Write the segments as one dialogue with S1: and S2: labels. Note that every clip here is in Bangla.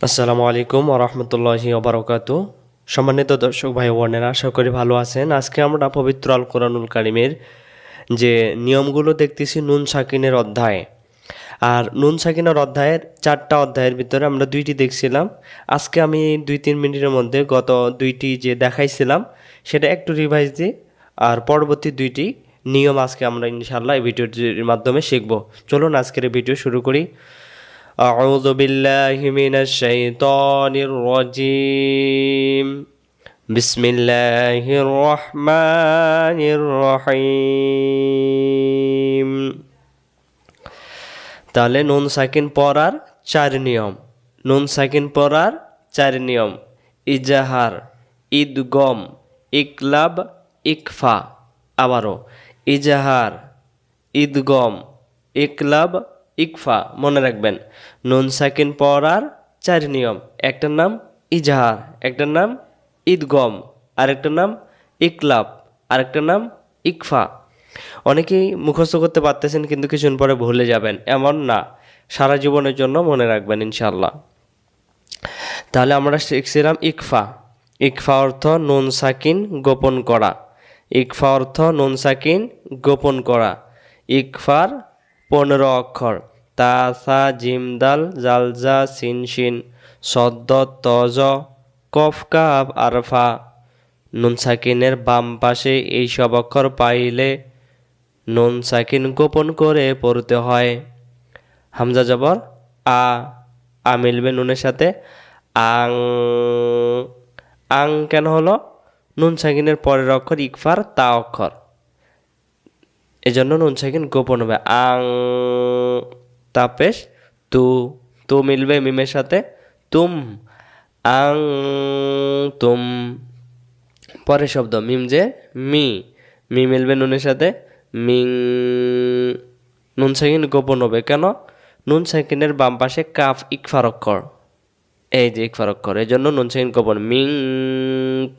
S1: আসসালামু আলাইকুম ওরহমতুল্লাহি ওবারাকাতু। সম্মানিত দর্শক ভাই বোনেরা, আশা করি ভালো আছেন। আজকে আমরা পবিত্র আল কোরআনুল কারিমের যে নিয়মগুলো দেখতেছি নুন সাকিনের অধ্যায়। আর নুন সাকিনের অধ্যায়ের 4টা অধ্যায়ের ভিতরে আমরা 2টি দেখছিলাম। আজকে আমি 2-3 মিনিটের মধ্যে গত 2টি যে দেখাইছিলাম সেটা একটু রিভাইজ দিই। আর পরবর্তী 2টি নিয়ম আজকে আমরা ইনশাআল্লাহ এই ভিডিওর মাধ্যমে শিখব। চলুন আজকের এই ভিডিও শুরু করি। أعوذ بالله من الشيطان الرجيم بسم الله الرحمن الرحيم। তাহলে নুন সাকিন পড়ার 4 নিয়ম। নুন সাকিন পড়ার 4 নিয়ম: ইজাহার, ইদগম, ইকলাব, ইকফা। আবারও ইজাহার, ইদগম, ইকলাব, ইকফা। মনে রাখবেন, নুন সাকিন পড়ার 4 নিয়ম। একটার নাম ইজাহার, একটার নাম ইদগম, আরেকটার নাম ইকলাব, আরেকটার নাম ইকফা। অনেকেই মুখস্থ করতে পারতেছেন কিন্তু কিছুদিন পরে ভুলে যাবেন, এমন না, সারা জীবনের জন্য মনে রাখবেন ইনশাল্লাহ। তাহলে আমরা শিখছিলাম ইকফা। ইকফা অর্থ নুন সাকিন গোপন করা। ইকফা অর্থ নুন সাকিন গোপন করা। ইকফার 15 অক্ষর: তা, সা, জিম, দাল, জাল, জা, সিন, শিন, সদ্দ, তজ, কফ, কাফ, আরফা। নুন সাকিনের বাম পাশে এই সব অক্ষর পাইলে নুন সাকিন গোপন করে পড়তে হয়। হামজা জবর আ, আ মিলবে নুনের সাথে। আং, আং কেন হলো? নুন সাকিনের পরের অক্ষর ইকফার তা অক্ষর, এজন্য নুন সাকিন গোপন হবে। আং, তাপেশ তু, তু মিলবে মিমের সাথে। তুম, আং তুম। পরের শব্দ মিম যে মি, মি মিলবে নুনের সাথে। মিং, নুন সাকিন গোপন হবে কেন? নুন সাকিনের বাম পাশে কাফ ইকফার অক্ষর, এই যে ইকফার অক্ষর, এই জন্য নুন সাকিন গোপন। মিং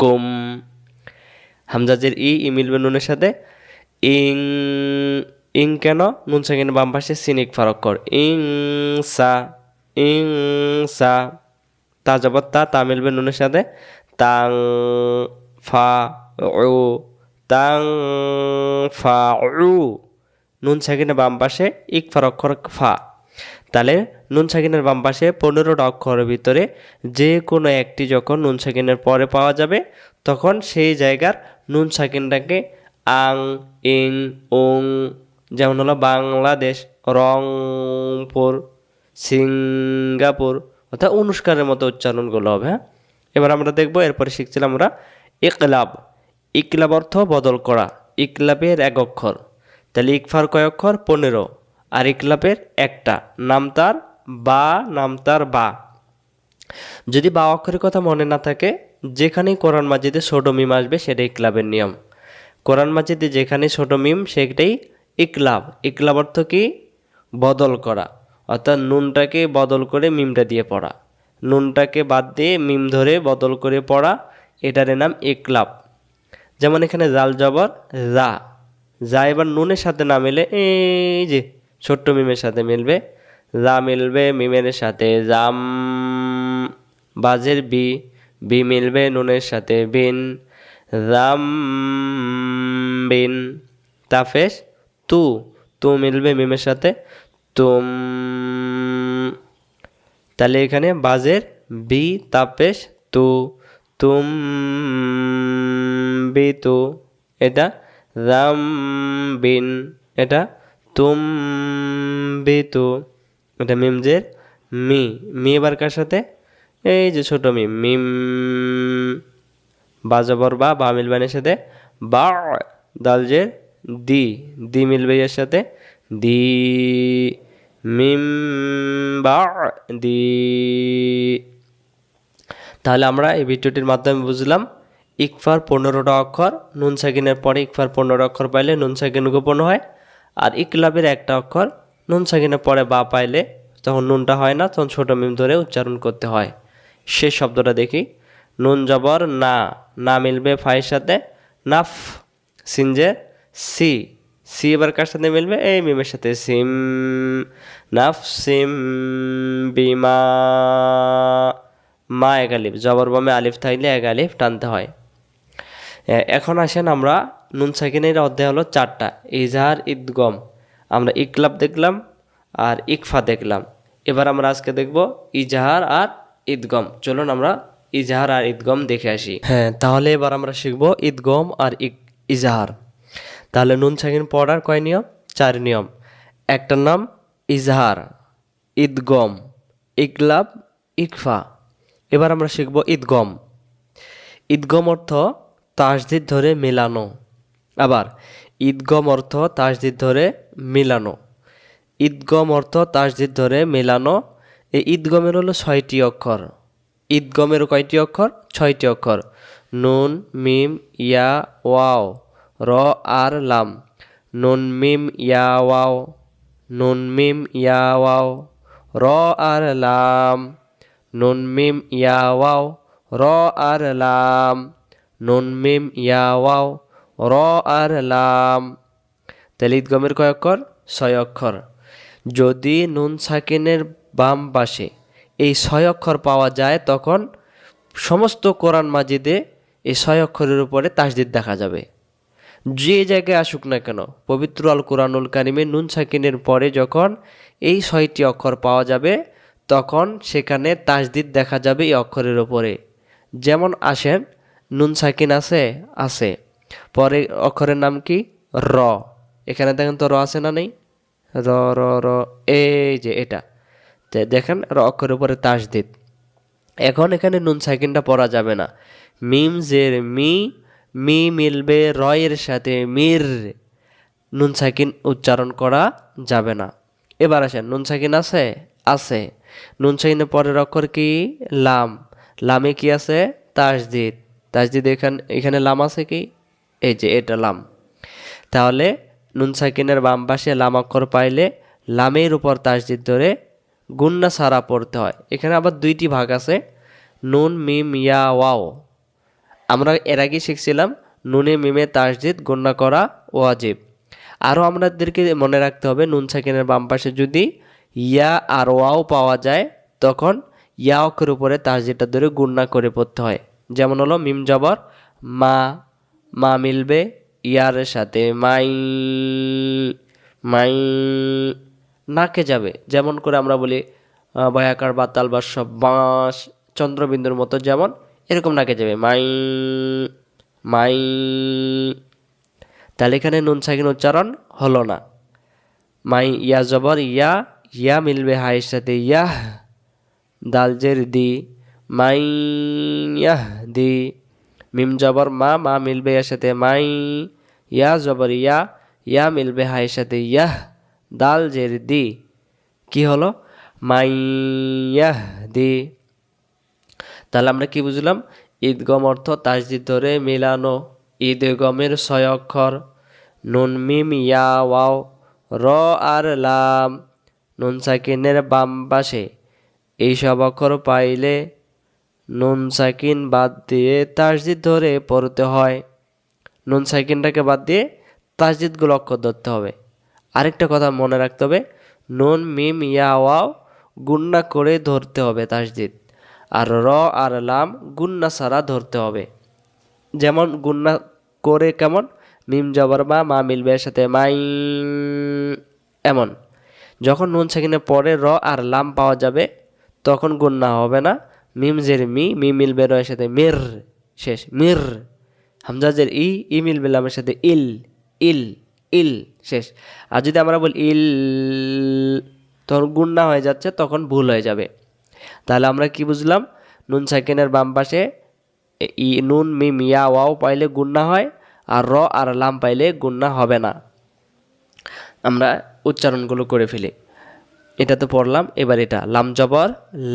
S1: কুম। হামজাজের ই, ই মিলবে নুনের সাথে। ইং, ইং কেন? নুন সাকিনের বাম পাশে সিন ইকফার অক্ষর। ইং সা, ইং সা। তা জবর তা, তা মিলবে নুনের সাথে। তাং ফা উ, তাং ফা উ। নুন সাকিনের বাম পাশে ইকফার অক্ষর ফা। তাহলে নুন সাকিনের বাম পাশে 15টা অক্ষরের ভিতরে যে কোনো একটি যখন নুন সাকিনের পরে পাওয়া যাবে তখন সেই জায়গার নুন সাকিনটাকে আং, ইং, উং। যেমন হলো বাংলাদেশ, রংপুর, সিঙ্গাপুর, অর্থাৎ অনুষ্কারের মতো উচ্চারণগুলো হবে। হ্যাঁ, এবার আমরা দেখব। এরপরে শিখছিলাম আমরা ইকলাব। ইকলাব অর্থ বদল করা। ইকলাবের 1 অক্ষর। তাহলে ইকফার কয় অক্ষর? 15। আর ইকলাবের একটা, নামতার বা, নামতার বা। যদি বা অক্ষরের কথা মনে না থাকে, যেখানেই কোরআন মাজিদে ছোট মিম আসবে সেটা ইকলাবের নিয়ম। কোরআন মাজিদে যেখানে ছোট মিম সেটাই ইকলাব। ইকলাব অর্থ কি? বদল করা, অর্থাৎ নুনটাকে বদল করে মিমটা দিয়ে পড়া, নুনটাকে বাদ দিয়ে মিম ধরে বদল করে পড়া, এটার নাম ইকলাব। যেমন এখানে জাল জবর যা, যা এবার নুনের সাথে না মিলে এই যে ছোট্ট মিমের সাথে মিলবে। যা মিলবে মিমের সাথে জাম। বাজের বি, বি মিলবে নুনের সাথে বিন। জাম বিন। তাফেশ তু, তু মিলবে মিমের সাথে তুম। তাহলে এখানে বাজের বি, তাপেশ তু, তুম বি তু। এটা রাম বিন, এটা তুম বি তু। এটা মিমজের মি, মি এবার কার সাথে? এই যে ছোট মিম, মিম। বাজবর বা, বা মিলবানের সাথে বা। দালজের দি, দি মিলবে এর সাথে দি। মিম বা দি। তাহলে আমরা এই ভিডিওটির মাধ্যমে বুঝলাম ইকফার 15টা অক্ষর। নুন সাকিনের পরে ইকফার 15 অক্ষর পাইলে নুন সাকিন গোপন হয়। আর ইকলাবের একটা অক্ষর নুন সাকিনের পরে বা পাইলে তখন নুনটা হয় না, তখন ছোট মিম ধরে উচ্চারণ করতে হয়। শেষ শব্দটা দেখি। নুন জবর না, না মিলবে ফাইয়ের সাথে নাফ। সিনজে সি, সি এবার কার সাথে মিলবে? এই মিমের সাথে, সিম। নাফসিম বিমা, মা এক আলিফ, জবর বামে আলিফ থাকলে এক আলিফ টানতে হয়। এখন আসেন আমরা নুন সাকিনের অধ্যায় হলো 4টা, ইজহার, ইদগম। আমরা ইকলাব দেখলাম আর ইকফা দেখলাম। এবার আমরা আজকে দেখব ইজহার আর ইদগম। চলুন আমরা ইজহার আর ইদগম দেখে আসি। হ্যাঁ, তাহলে এবার আমরা শিখব ইদগম আর ইজহার। তাহলে নুন সাকিন পড়ার কয় নিয়ম? 4 নিয়ম। একটার নাম ইজহার, ইদগম, ইকলাব, ইকফা। এবার আমরা শিখব ইদগম। ঈদগম অর্থ তাসদিদ ধরে মেলানো। আবার ঈদগম অর্থ তাসদিদ ধরে মিলানো। ঈদগম অর্থ তাসদিদ ধরে মেলানো। এই ঈদগমের হলো 6টি অক্ষর। ঈদগমের কয়টি অক্ষর? 6টি অক্ষর। নুন, মিম, ইয়া, ওয়াও, র আর লাম। নুন মিম ইয়া ওয়াও, নুন মিম ইয়া ওয়াও, র আর লাম। নুন মিম ইয়া ওয়াও, র আর লাম। নুন মিম ইয়া ওয়াও, র আর লাম। তাহলে ঈদগমের কয় অক্ষর? 6 অক্ষর। যদি নুন সাকিনের বাম পাশে এই 6 অক্ষর পাওয়া যায় তখন সমস্ত কোরআন মাজিদে এই 6 অক্ষরের উপরে তাসদিদ দেখা যাবে। যে জায়গায় আসুক না কেন, পবিত্র আল কোরআনুল কারিমে নুন সাকিনের পরে যখন এই 6টি অক্ষর পাওয়া যাবে তখন সেখানে তাসদিদ দেখা যাবে এই অক্ষরের উপরে। যেমন আসেন, নুন সাকিন আছে, আছে, পরে অক্ষরের নাম কি? র। এখানে দেখেন তো র আছে না নেই? র র র, এই যে এটা দেখেন, র অক্ষরের উপরে তাসদিদ। এখন এখানে নুন সাকিনটা পড়া যাবে না। মিম জের মি, মি মিলবে র এর সাথে, মির। নুন সাকিন উচ্চারণ করা যাবে না। এবার আসেন, নুন সাকিন আছে, আছে, নুন সাকিনের পরের অক্ষর কি? লাম। লামে কি আছে? তাসদিদ। তাসদিদ এখানে লাম আছে কি? এই যে এটা লাম। তাহলে নুন সাকিনের বাম পাশে লাম অক্ষর পাইলে লামের উপর তাসদিদ ধরে গুন্না সারা পড়তে হয়। এখানে আবার 2টি ভাগ আছে, নুন মিম ইয়া ওয়াও। আমরা এর আগে শিখছিলাম নুনে মিমে তাসদিদ গুন্না করা ওয়াজিব। আরও আমাদেরকে মনে রাখতে হবে নুন সাকিনের বাম পাশে যদি ইয়া আর ওয়াও পাওয়া যায় তখন ইয়া অক্ষরের উপরে তাসদিদটা ধরে গুন্না করে পড়তে হয়। যেমন হলো মিম জবর মা, মা মিলবে ইয়ার সাথে মাই, মাই। নাকে যাবে, যেমন করে আমরা বলি বয়াকার বাতাল বা সব বাঁশ চন্দ্রবিন্দুর মতো, যেমন এরকম নাকে যাবে মাই, মাই। তাহলে এখানে নুন সাকিন উচ্চারণ হলো না। মাই ইয়া জবর ইয়া, ইয়া মিলবে হায়ের সাথে ইয়াহ, দাল জের দি, মাই ইয়াহ দি। মিম জবর মা, মা মিলবে এর সাথে মাই। ইয়া জবর ইয়া, ইয়া মিলবে হায়ের সাথে ইয়াহ, দাল জের দি। কি হলো? মাই ইয়াহ দি। তাহলে আমরা কি বুঝলাম? ঈদগম অর্থ তাসদিদ ধরে মিলানো। ঈদগমের 6 অক্ষর, নুন মিম ইয়া ওয়াও, র আর লাম। নুন সাকিনের বাম পাশে এইসব অক্ষর পাইলে নুন সাকিন বাদ দিয়ে তাসদিদ ধরে পড়তে হয়। নুন সাকিনটাকে বাদ দিয়ে তাসদিদগুলো অক্ষর ধরতে হবে। আরেকটা কথা মনে রাখতে হবে, নুন মিম ইয়া ওয়াও গুন্না করে ধরতে হবে তাসদিদ, আর র আর লাম গুন্না ছাড়া ধরতে হবে। যেমন গুন্না করে কেমন? মিম জবর মা, মা মিলবে এর সাথে মাই, এমন। যখন নুন সাকিনের পরে র আর লাম পাওয়া যাবে তখন গুন্না হবে না। মিম জের মি, মি মিলবে র এর সাথে মির, শেষ, মির। হামজা জের ই, ই মিলবে লামের সাথে ইল, ইল, ইল, শেষ। আর যদি আমরা বলি ইল, তখন গুন্না হয়ে যাচ্ছে, তখন ভুল হয়ে যাবে। তাহলে আমরা কি বুঝলাম? নুন সাকিনের বাম পাশে নুন মিম ইয়া ওয়াও পাইলে গুন্না হয়, আর র আর লাম পাইলে গুন্না হবে না। আমরা উচ্চারণগুলো করে ফেলি। এটা তো পড়লাম, এবার এটা লাম জবর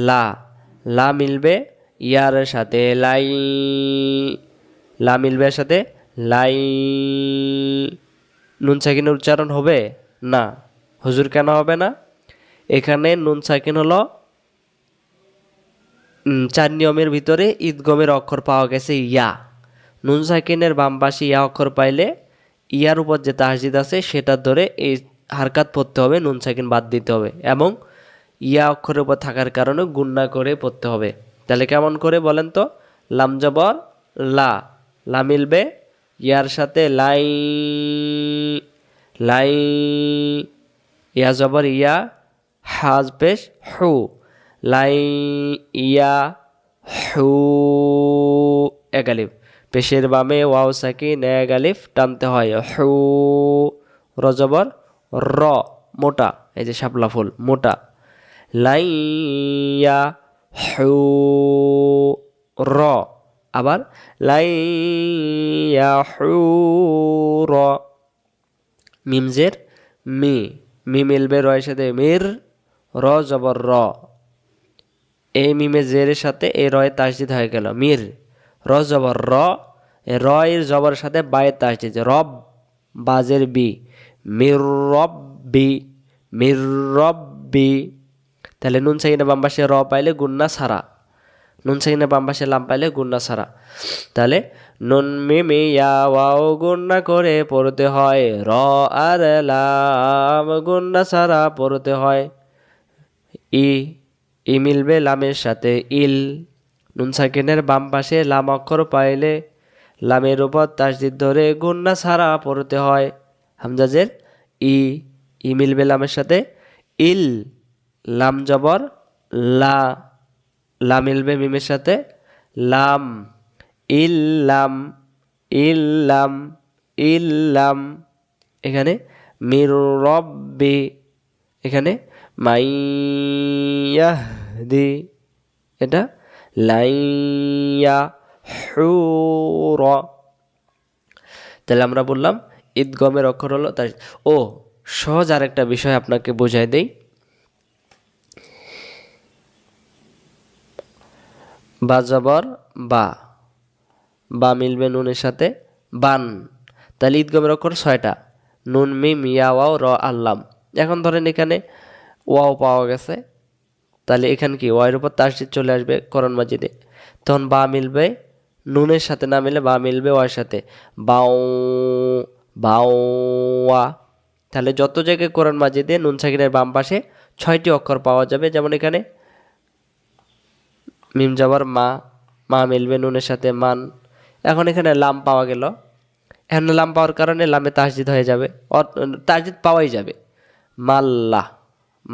S1: লা, লা মিলবে ইয়ার সাথে লাই, লা মিলবে এর সাথে লাই। নুন সাকিনের উচ্চারণ হবে না। হুজুর কেন হবে না? এখানে নুন সাকিন হলো 4 নিয়মের ভিতরে ঈদগমের অক্ষর পাওয়া গেছে ইয়া। নুন সাকিনের বাম পাশে ইয়া অক্ষর পাইলে ইয়ার উপর যে তাসদিদ আছে সেটা ধরে এই হারকাত পড়তে হবে, নুন সাকিন বাদ দিতে হবে এবং ইয়া অক্ষরের উপর থাকার কারণে গুণনা করে পড়তে হবে। তাহলে কেমন করে বলেন তো? লাম জবর লা, লা মিলবে ইয়ার সাথে লাই, লাই, ইয়া জবর ইয়া, হাজ পেশ হু, লাই ইয়া হু, এক আলিফ, পেশের বামে ওয়াও সাকিন এক আলিফ টানতে হয়, হু, র জবর র, মোটা, এই যে শাপলা ফুল মোটা, লাইয়া হু র, আবার লাইয়া হু র, মিমজের মি, মি মিলবে রয়ের সাথে মির, র জবর র, এই মিমে জের সাথে এই রয়ে তাসদিদ হয়ে গেল মির, র জবর র, র এর জবর সাথে বায়ের তাসদিদ, রব বাজের বি, মির রব্বি, মির রব্বি। তাহলে নুন সাকিনের বাম পাশে র পাইলে গুন্না সারা, নুন সাকিনের বাম পাশে লাম পাইলে গুন্না সারা। তাহলে নুন মিমি ইয়া ওয়াও গুন্না করে পড়তে হয়, র আর লাম গুন্না সারা পড়তে হয়। ই, ই মিলবে লামের সাথে ইল, নুন সাকিনের বাম পাশে লাম অক্ষর পাইলে লামের উপর তাসদিদ ধরে গুন্না সারা পড়তে হয়। হামজাজের ই, ই মিলবে লামের সাথে ইল, লাম জবর লা, লা মিলবে মিমের সাথে লাম, ইল্লাম, ইল্লাম, ইল্লাম। এখানে মির রব্বি, এখানে মাইয়াহদি, এটা লাইয়া হুর। তাহলে আমরা বললাম ঈদগমের অক্ষর হলো তার। ও সহজ আরেকটা বিষয় আপনাকে বোঝাই দেই, বা জবর বা, বা মিলবে নুনের সাথে বান, তাহলে ঈদগমের অক্ষর 6টা, নুন মিম ইয়া ওয়াও র আল্লাম। এখন ধরেন এখানে ওয়াও পাওয়া গেছে, তাহলে এখানে কি ওয়াইয়ের উপর তাসদিদ চলে আসবে কোরআন মাজিদে, তখন বা মিলবে নুনের সাথে না মিলে বা মিলবে ওয়ার সাথে, বাও, বাওয়া। তাহলে যত জায়গায় কোরআন মাজিদে নুন সাকিনের বাম পাশে 6টি অক্ষর পাওয়া যাবে, যেমন এখানে মিম জবর মা, মা মিলবে নুনের সাথে মান। এখন এখানে লাম পাওয়া গেল, এখন লাম পাওয়ার কারণে লামে তাসদিদ হয়ে যাবে, তাসদিদ পাওয়াই যাবে, মাল্লা,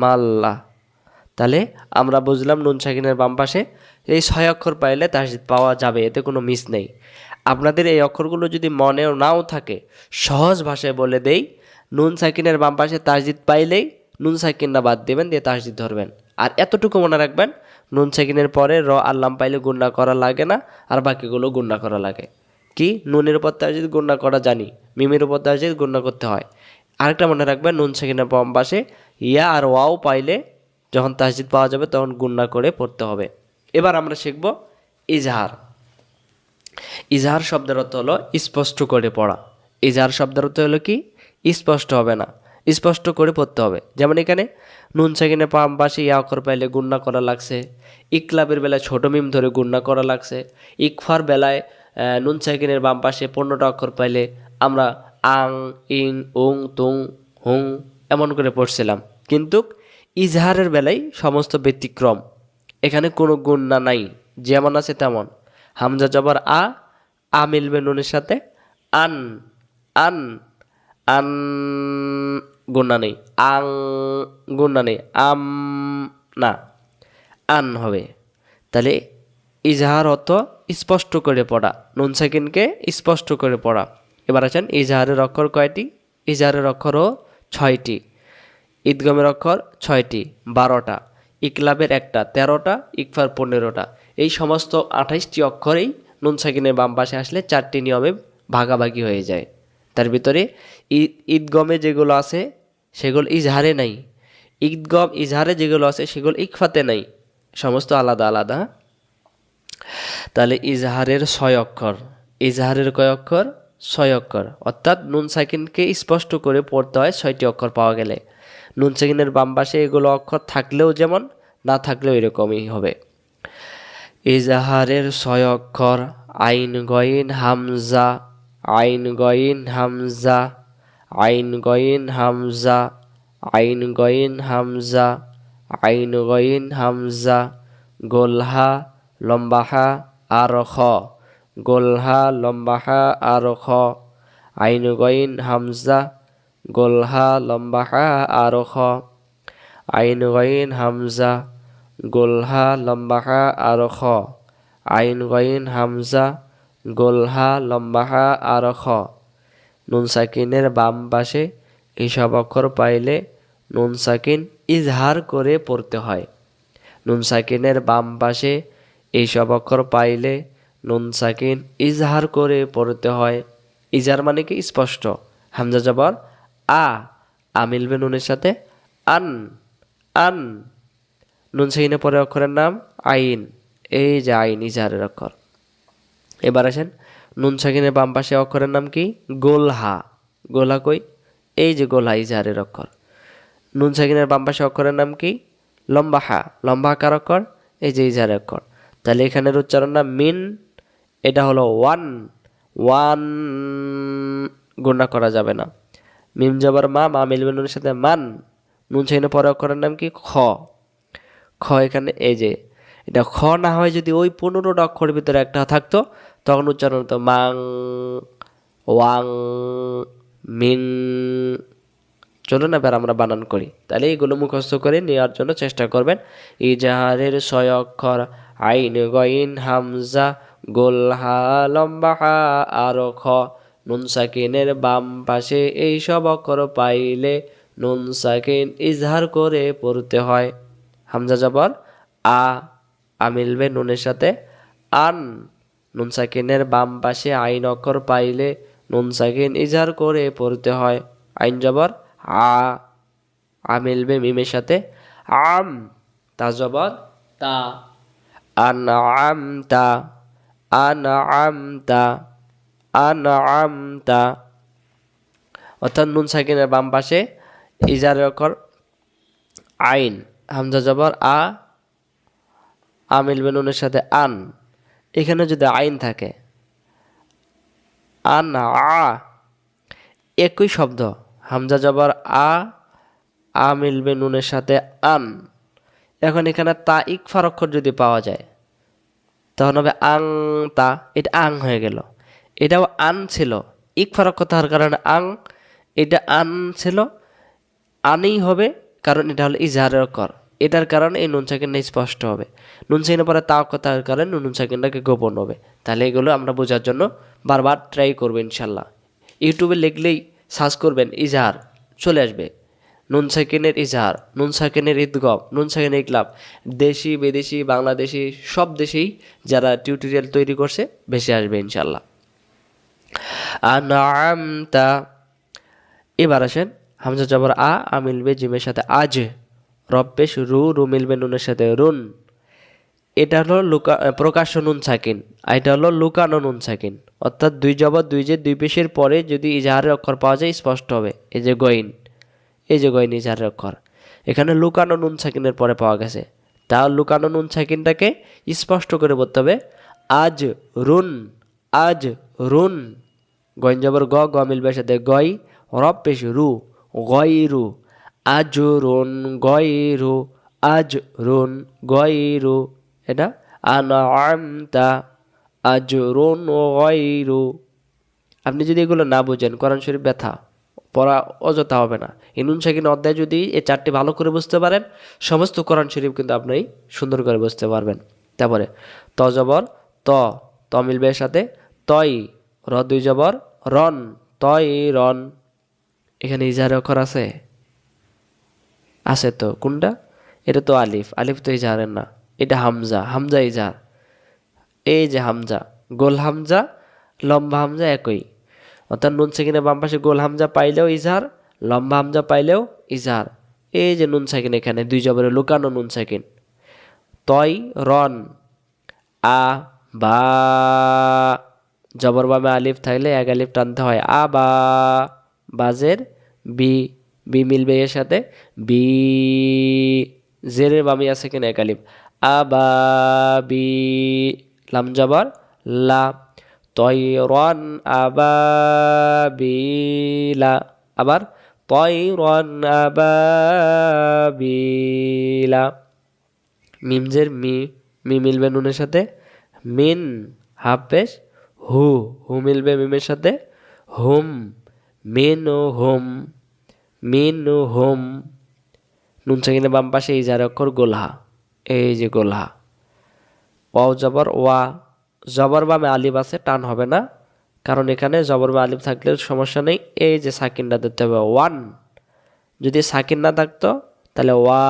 S1: মাল্লা। তাহলে আমরা বুঝলাম নুন সাকিনের বাম পাশে এই 6 অক্ষর পাইলে তাসদিদ পাওয়া যাবে, এতে কোনো মিস নেই। আপনাদের এই অক্ষরগুলো যদি মনেও নাও থাকে, সহজ ভাষায় বলে দেই, নুন সাকিনের বাম পাশে তাসদিদ পাইলেই নুন সাকিনটা বাদ দেবেন, দিয়ে তাসদিদ ধরবেন। আর এতটুকু মনে রাখবেন, নুন সাকিনের পরে র আল্লাম পাইলে গুণনা করা লাগে না, আর বাকিগুলো গুণনা করা লাগে। কি নুনের উপর তাসদিদ গুণনা করা জানি, মিমের উপর তাসদিদ গুণনা করতে হয়। আরেকটা মনে রাখবেন, নুন সাকিনের বাম পাশে ইয়া আর ওয়াও পাইলে যখন তাসদিদ পাওয়া যাবে তখন গুণনা করে পড়তে হবে। এবার আমরা শিখব ইজহার। ইজহার শব্দের অর্থ হলো স্পষ্ট করে পড়া। ইজহার শব্দের অর্থ হলো কি? স্পষ্ট হবে না, স্পষ্ট করে পড়তে হবে। যেমন এখানে নুন সাকিনে বাম পাশে ইয়া অক্ষর পাইলে গুণনা করা লাগছে, ইকলাবের বেলায় ছোট মিম ধরে গুণনা করা লাগছে, ইকফার বেলায় নুন সাকিনের বাম পাশে 15টা অক্ষর পাইলে আমরা আং, ইং, উং, তুং, হুং এমন করে পড়ছিলাম। কিন্তু ইজহারের বেলায় সমস্ত ব্যতিক্রম, এখানে কোনো গুণনা নাই, যেমন আছে তেমন। হামজা জবর আ, আ মিলবে নুনের সাথে আন, আন, আন গুণনা নেই, আং গুণনা নেই, আম না, আন হবে। তাহলে ইজহার অর্থ স্পষ্ট করে পড়া, নুন সাকিনকে স্পষ্ট করে পড়া। এবার আছেন ইজহারের অক্ষর কয়টি? ইজহারের অক্ষরও 6টি, ঈদগমের অক্ষর 6টি, 12টা, ইকলাবের 1টা, 13টা, ইকফার 15টা। এই সমস্ত 28টি অক্ষরেই নুন সাকিনের বাম পাশে আসলে 4টি নিয়মে ভাগাভাগি হয়ে যায়। তার ভিতরে ঈদগমে যেগুলো আছে সেগুলো ইজহারে নাই, ঈদগম ইজহারে যেগুলো আছে সেগুলো ইকফাতে নাই, সমস্ত আলাদা আলাদা। তাহলে ইজহারের 6 অক্ষর, ইজহারের কয় অক্ষর? 6 অক্ষর, অর্থাৎ নুন সাকিনকে স্পষ্ট করে পড়তে হয় 6টি অক্ষর পাওয়া গেলে। নুন সাকিনের বাম পাশে এগুলো অক্ষর থাকলেও যেমন, না থাকলেও এরকমই হবে। ইজহারের 6 অক্ষর আইন, গইন, হামজা, আইন গইন হামজা, আইন গইন হামজা, আইন গইন হামজা, আইন গইন হামজা। গোলহা লম্বা হা আর খ, গোলহা লম্বা হা আর খ, আইন গইন হামজা, গোলহা লম্বা হা আর খ, আইন গইন হামজা, গোলহা লম্বা হা আর খ, আইন গইন হামজা, গোলহা লম্বা হা আর খ। নুন সাকিনের বাম পাশে এইসব অক্ষর পাইলে নুন সাকিন ইজহার করে পড়তে হয়। নুন সাকিনের বাম পাশে এইসব অক্ষর পাইলে নুন সাকিন ইজহার করে পড়তে হয়। ইজহার মানে কি? স্পষ্ট। হামজা জবর আ মিলবে নুনের সাথে আন, আন। নুন সাকিনের পরে অক্ষরের নাম আইন, এই যে আইন ইজহারের অক্ষর। এবার আসেন নুন সাকিনের বাম পাশে অক্ষরের নাম কি? গোলহা। গোলহা কই? এই যে গোলহা ইজহারের অক্ষর। নুন সাকিনের বাম পাশে অক্ষরের নাম কি? লম্বা হা। লম্বা কার অক্ষর? এই যে ইজহারের অক্ষর। তাহলে এখানের উচ্চারণ না মিন, এটা হলো ওয়ান, ওয়ান। গুণা করা যাবে না। মিম জবর মা, মা মিলবে নুনের সাথে মান। নুন সাকিনের পরে অক্ষরের নাম কি? খ। খ এখানে এই যে এটা খ না হয় যদি ওই 15টা অক্ষরের ভিতরে একটা থাকতো তখন উচ্চারণ হতো মাং, ওয়াং, মিং। চলুন এবার আমরা বানান করি। তাহলে এইগুলো মুখস্থ করে নেওয়ার জন্য চেষ্টা করবেন। ইজাহারের 6 অক্ষর আইন গইন হামজা, গোলহা লম্বা হা আর খ। নুন সাকিনের বাম পাশে এই সব অক্ষর পাইলে নুন সাকিন ইজহার করে পড়তে হয়। হামজা জবর আ মিলবে নুনের সাথে আন। নুন সাকিনের বাম পাশে আইন অক্ষর পাইলে নুন সাকিন ইজহার করে পড়তে হয়। আইন জবর আ মিলবে মিমের সাথে আম। তা জবর তা, আনআমতা, আনআমতা, আনআমতা। অর্থাৎ নুন সাকিনের বাম পাশে ইজহারের অক্ষর আইন, হামজা জবর আ মিলবে নুনের সাথে আন। এখানে যদি আইন থাকে আন আ একই শব্দ, হামজা জবর আ মিলবে নুনের সাথে আন। এখন এখানে তা ইকফার অক্ষর যদি পাওয়া যায় তখন হবে আং তা, এটা আং হয়ে গেল। এটাও আন ছিল, ইকফার অক্ষর থাকার কারণে আং, এটা আন ছিল, আনই হবে কারণ এটা হলো ইজহারের অক্ষর। এটার কারণে এই নুন সাকিনটা স্পষ্ট হবে। নুন সাকিনের পরে তা অক্ষর থাকার কারণে নুন সাকিনটাকে গোপন হবে। তাহলে এগুলো আমরা বোঝার জন্য বারবার ট্রাই করবো ইনশাল্লাহ। ইউটিউবে লিখলেই সার্চ করবেন ইজহার, চলে আসবে। নুন সাকিনের ইজহার, নুন সাকিনের ঈদগম, নুন সাকিনের ইকলাব। দেশি বিদেশি বাংলাদেশি সব দেশেই যারা টিউটোরিয়াল তৈরি করছে ভেসে আসবে ইনশাল্লাহ। আনআমতা। এবার আসেন হামজা জবর আ মিলবে জিমের সাথে আজ, রব পেশ রু মিলবে নুনের সাথে রুন। এটা হলো প্রকাশ্য নুন সাকিন, আর এটা হলো লুকানো নুন সাকিন। অর্থাৎ দুই জবর দুই যে দুই পেশের পরে যদি ইজহারের অক্ষর পাওয়া যায় স্পষ্ট হবে। এই যে গইন, এই যে গইন ইজহারের অক্ষর। এখানে লুকানো নুন সাকিনের পরে পাওয়া গেছে। তা লুকানো নুন সাকিনটাকে স্পষ্ট করে বলতে হবে আজ রুন, আজ রুন। গইন জবর গ মিলবে সাথে গই, রব পেশ রু, গয়রু, আজরুন গয়রু, আজরুন গয়রু। এটা আনআমতা, আজরুন গয়রু। আপনি যদি এগুলো না বোঝেন কোরআন শরীফ ব্যথা পড়া অযথা হবে না। এই নুন সাকিন অধ্যায় যদি এই 4টি ভালো করে বুঝতে পারেন সমস্ত কোরআন শরীফ কিন্তু আপনি সুন্দর করে বুঝতে পারবেন। তারপরে ত জবর ত মিলবে এর সাথে তই, র দুই জবর রন, তই রন। এখানে ইজহারের অক্ষর আছে? আছে তো। কোনটা? এটা তো আলিফ, আলিফ তো ইজহারের না, এটা হামজা, হামজা ইজহার। এই যে হামজা, গোল হামজা লম্বা হামজা একই। অর্থাৎ নুন সাকিনের বাম পাশে গোল হামজা পাইলেও ইজহার, লম্বা হামজা পাইলেও ইজহার। এই যে নুন সাকিন এখানে দুই জবরে লুকানো নুন সাকিন। তই রন, আ বা, জবর বামে আলিফ থাকলে এক আলিফ টানতে হয় আ বা। বাজের বি, বি মিলবে এর সাথে বি। জেরের বামে আছে কিনা এক আলিফ আ বা বি। লাম জবর লা, ত তয়রন আবাবিলা। আবার তয়রন আবাবিলা। মিমজের মি, মি মিলবে নুনের সাথে, মিন হাফ পেশ, হু, হু মিলবে মিমের সাথে, হুম, মিন ও হুম, মিন ও হুম। নুন সাকিনের বাম পাশে এই যার অক্ষর গোলহা, এই যে গোলহা। ওয়াও জবর ওয়া, জবর বামে আলিফ আছে, টান হবে না, কারণ এখানে জবর বা আলিফ থাকলে সমস্যা নেই। এই যে সাকিনটা দিতে হবে ওয়ান, যদি সাকিন না থাকতো তাহলে ওয়া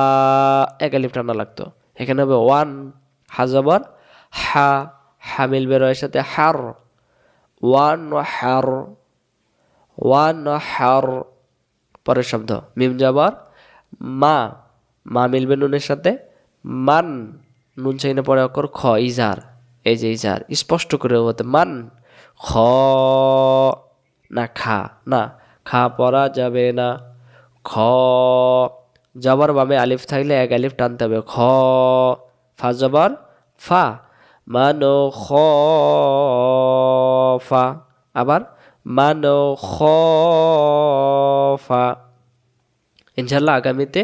S1: এক আলিফ টানা লাগতো। এখানে হবে ওয়ান। হা জবর হা, হা মিলবে রয়ের সাথে হার, ওয়ান হার, ওয়ান হার। পরের শব্দ মিম জবর মা, মা মিলবে নুনের সাথে, মান, নুন চাইনা পরে অক্ষর খ, ইজার, এই যে ইজার স্পষ্ট করে বলতে মান, খ না খা, না খা পড়া যাবে না। খ জবর বামে আলিফ থাকলে এক আলিফ টানতে হবে, খ। ফা জবর ফা, মানো খ ফা। আবার মানো খ ফা। ইনশাল্লাহ আগামীতে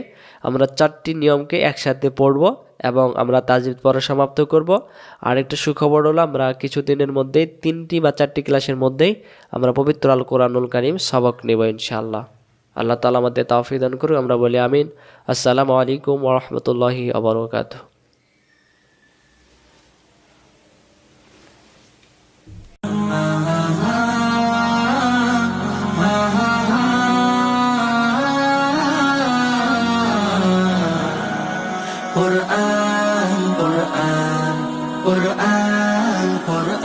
S1: আমরা 4টি নিয়মকে একসাথে পড়ব এবং আমরা তাজবিদ পড়া সমাপ্ত করব। আরেকটা সুখবর হলো আমরা কিছুদিনের মধ্যেই 3টি বা 4টি ক্লাসের মধ্যেই আমরা পবিত্র আল কোরআনুল কারীম সবক নেব ইনশাআল্লাহ। আল্লাহ তাআলা আমাদের তৌফিক দান করুন, আমরা বলি আমিন। আসসালামু আলাইকুম ওয়া রাহমাতুল্লাহি ওয়া বারাকাতুহু।
S2: Quran, Quran, Quran, Quran.